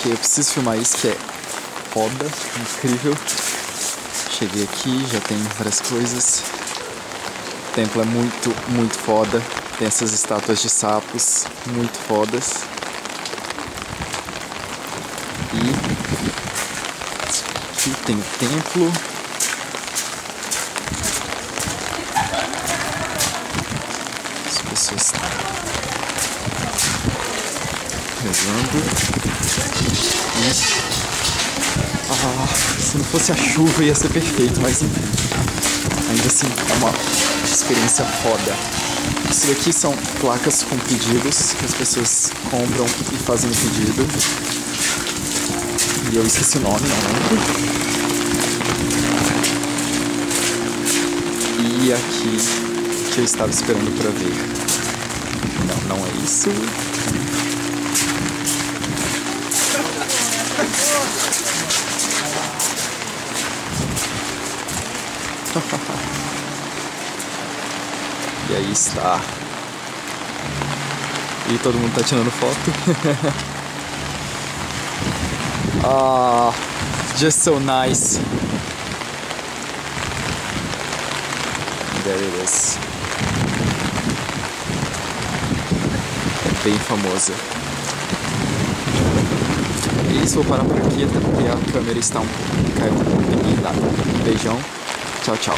porque eu preciso filmar isso, que é foda, incrível. Cheguei aqui, já tem várias coisas. O templo é muito, muito foda. Tem essas estátuas de sapos muito fodas. E aqui tem o templo. As pessoas rezando. E se não fosse a chuva ia ser perfeito, mas ainda assim é uma experiência foda. Isso daqui são placas com pedidos que as pessoas compram e fazem o pedido. E eu esqueci o nome, não lembro. E aqui que eu estava esperando pra ver. Não é isso. E aí está. E todo mundo tá tirando foto. Just so nice. There it is. É bem famosa. E isso, vou parar por aqui, até porque a câmera está caiu um pouquinho. Beijão. Tchau, tchau.